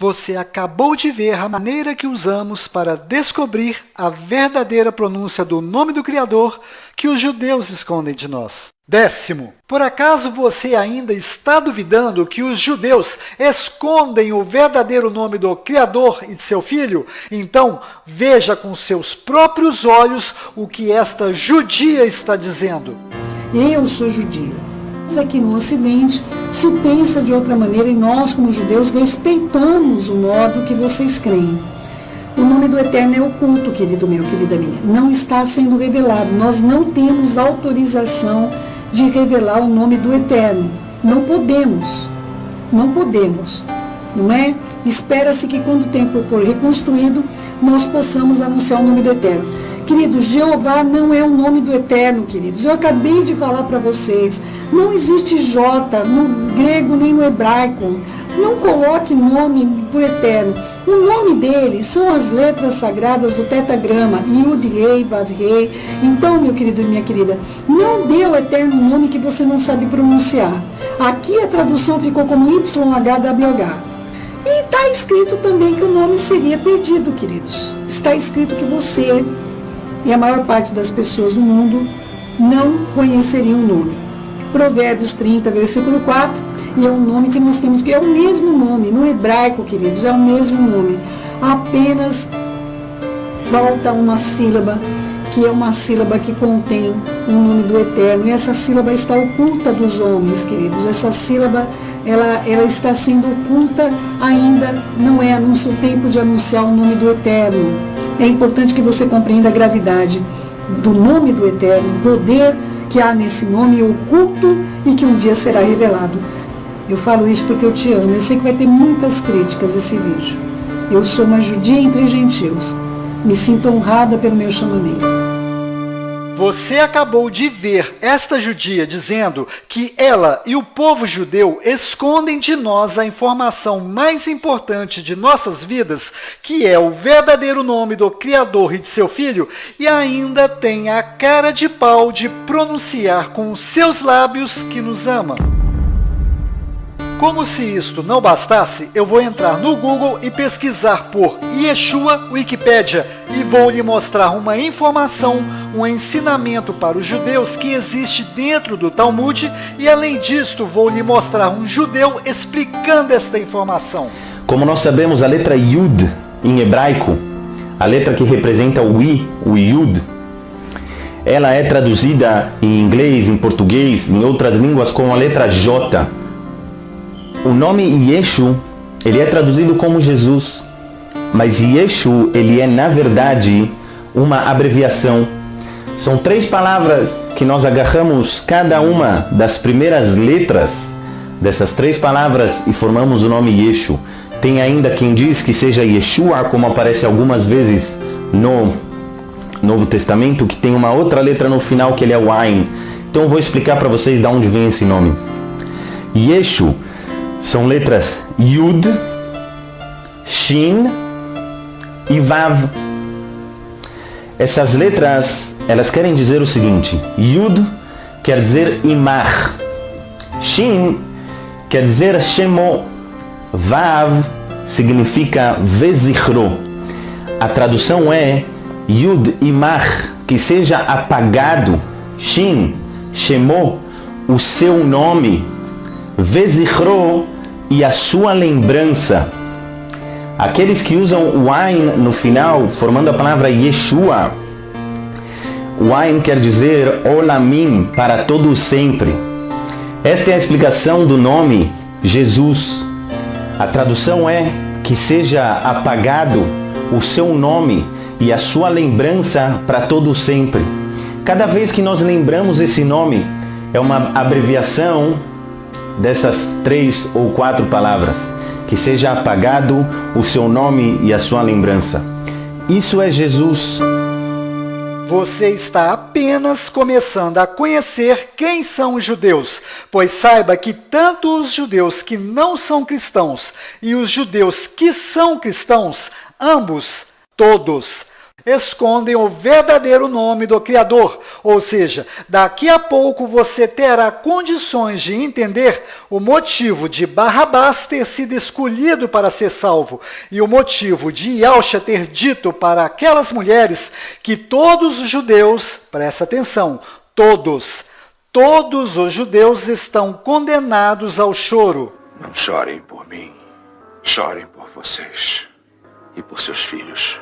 Você acabou de ver a maneira que usamos para descobrir a verdadeira pronúncia do nome do Criador que os judeus escondem de nós. 10º, por acaso você ainda está duvidando que os judeus escondem o verdadeiro nome do Criador e de seu Filho? Então, veja com seus próprios olhos o que esta judia está dizendo. Eu sou judia. Aqui no Ocidente se pensa de outra maneira e nós, como judeus, respeitamos o modo que vocês creem. O nome do Eterno é oculto, querido meu, querida minha. Não está sendo revelado. Nós não temos autorização de revelar o nome do Eterno. Não podemos. Não podemos. Não é? Espera-se que quando o templo for reconstruído, nós possamos anunciar o nome do Eterno. Queridos, Jeová não é o nome do Eterno, queridos. Eu acabei de falar para vocês. Não existe J no grego nem no hebraico. Não coloque nome para o Eterno. O nome dele são as letras sagradas do tetagrama, Yud, Rei, Vav, Rei. Então, meu querido e minha querida, não dê ao Eterno um nome que você não sabe pronunciar. Aqui a tradução ficou como YHWH. E está escrito também que o nome seria perdido, queridos. Está escrito que você e a maior parte das pessoas no mundo não conheceriam o nome. Provérbios 30, versículo 4, e é um nome que nós temos, que é o mesmo nome, no hebraico, queridos, é o mesmo nome. Apenas falta uma sílaba, que é uma sílaba que contém o nome do Eterno, e essa sílaba está oculta dos homens, queridos. Essa sílaba, ela está sendo oculta ainda, não é o tempo de anunciar o nome do Eterno. É importante que você compreenda a gravidade do nome do Eterno, o poder que há nesse nome oculto e que um dia será revelado. Eu falo isso porque eu te amo. Eu sei que vai ter muitas críticas esse vídeo. Eu sou uma judia entre gentios. Me sinto honrada pelo meu chamamento. Você acabou de ver esta judia dizendo que ela e o povo judeu escondem de nós a informação mais importante de nossas vidas, que é o verdadeiro nome do Criador e de seu Filho, e ainda tem a cara de pau de pronunciar com os seus lábios que nos ama. Como se isto não bastasse, eu vou entrar no Google e pesquisar por Yeshua Wikipédia e vou lhe mostrar uma informação, um ensinamento para os judeus que existe dentro do Talmud e, além disto, vou lhe mostrar um judeu explicando esta informação. Como nós sabemos, a letra Yud em hebraico, a letra que representa o I, o Yud, ela é traduzida em inglês, em português, em outras línguas como a letra J. O nome Yeshu, ele é traduzido como Jesus, mas Yeshu, ele é na verdade uma abreviação. São 3 palavras que nós agarramos cada uma das primeiras letras dessas 3 palavras e formamos o nome Yeshu. Tem ainda quem diz que seja Yeshua, como aparece algumas vezes no Novo Testamento, que tem uma outra letra no final que ele é o Ain. Então eu vou explicar para vocês de onde vem esse nome. Yeshu são letras Yud, Shin e Vav. Essas letras, elas querem dizer o seguinte: Yud quer dizer Imar, Shin quer dizer Shemo, Vav significa Vezichro. A tradução é Yud Imar, que seja apagado, Shin, Shemo, o seu nome, Vezichro, e a sua lembrança. Aqueles que usam o Ain no final, formando a palavra Yeshua, o Ain quer dizer Olamim, para todo sempre. Esta é a explicação do nome Jesus. A tradução é que seja apagado o seu nome e a sua lembrança para todo sempre. Cada vez que nós lembramos esse nome, é uma abreviação dessas 3 ou 4 palavras, que seja apagado o seu nome e a sua lembrança. Isso é Jesus. Você está apenas começando a conhecer quem são os judeus, pois saiba que tanto os judeus que não são cristãos e os judeus que são cristãos, ambos, todos, escondem o verdadeiro nome do Criador. Ou seja, daqui a pouco você terá condições de entender o motivo de Barrabás ter sido escolhido para ser salvo e o motivo de Yahshua ter dito para aquelas mulheres que todos os judeus, presta atenção, todos os judeus estão condenados ao choro. Não chorem por mim, chorem por vocês e por seus filhos.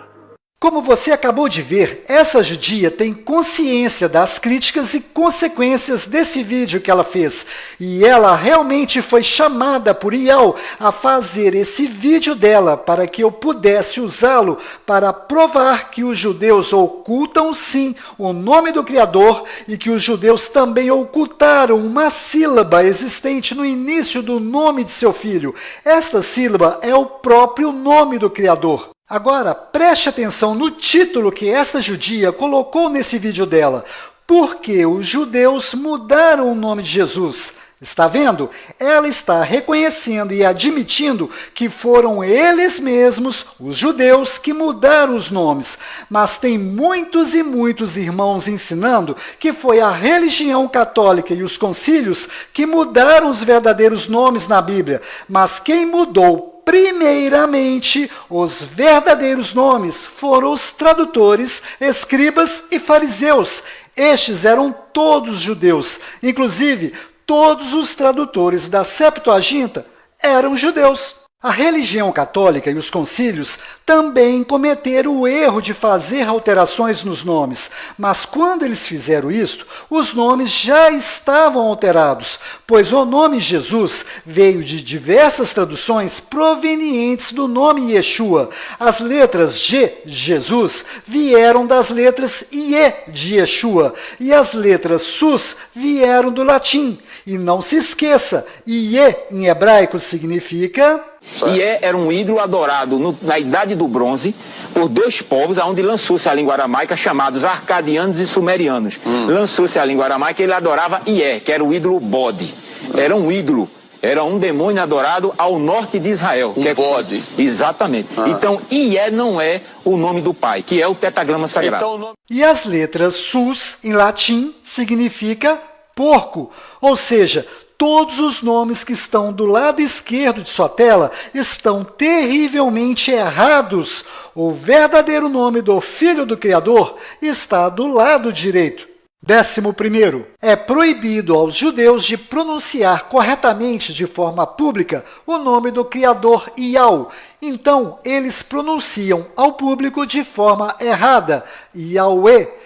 Como você acabou de ver, essa judia tem consciência das críticas e consequências desse vídeo que ela fez. E ela realmente foi chamada por Ial a fazer esse vídeo dela para que eu pudesse usá-lo para provar que os judeus ocultam sim o nome do Criador e que os judeus também ocultaram uma sílaba existente no início do nome de seu filho. Esta sílaba é o próprio nome do Criador. Agora, preste atenção no título que esta judia colocou nesse vídeo dela. Por que os judeus mudaram o nome de Jesus? Está vendo? Ela está reconhecendo e admitindo que foram eles mesmos, os judeus, que mudaram os nomes. Mas tem muitos e muitos irmãos ensinando que foi a religião católica e os concílios que mudaram os verdadeiros nomes na Bíblia. Mas quem mudou primeiramente os verdadeiros nomes foram os tradutores, escribas e fariseus. Estes eram todos judeus, inclusive todos os tradutores da Septuaginta eram judeus. A religião católica e os concílios também cometeram o erro de fazer alterações nos nomes, mas quando eles fizeram isto, os nomes já estavam alterados, pois o nome Jesus veio de diversas traduções provenientes do nome Yeshua. As letras G, Jesus, vieram das letras IE de Yeshua, e as letras Sus vieram do latim. E não se esqueça, IE em hebraico significa... Ié era um ídolo adorado na Idade do Bronze por dois povos, onde lançou-se a língua aramaica, chamados arcadianos e sumerianos. Lançou-se a língua aramaica e ele adorava Ié, que era o ídolo bode. Era um ídolo, era um demônio adorado ao norte de Israel. Bode. Exatamente. Então, Ié não é o nome do pai, que é o tetragrama sagrado. E as letras Sus, em latim, significa porco, ou seja, todos os nomes que estão do lado esquerdo de sua tela estão terrivelmente errados. O verdadeiro nome do Filho do Criador está do lado direito. 11º. É proibido aos judeus de pronunciar corretamente de forma pública o nome do Criador Ial. Então, eles pronunciam ao público de forma errada, Yahweh.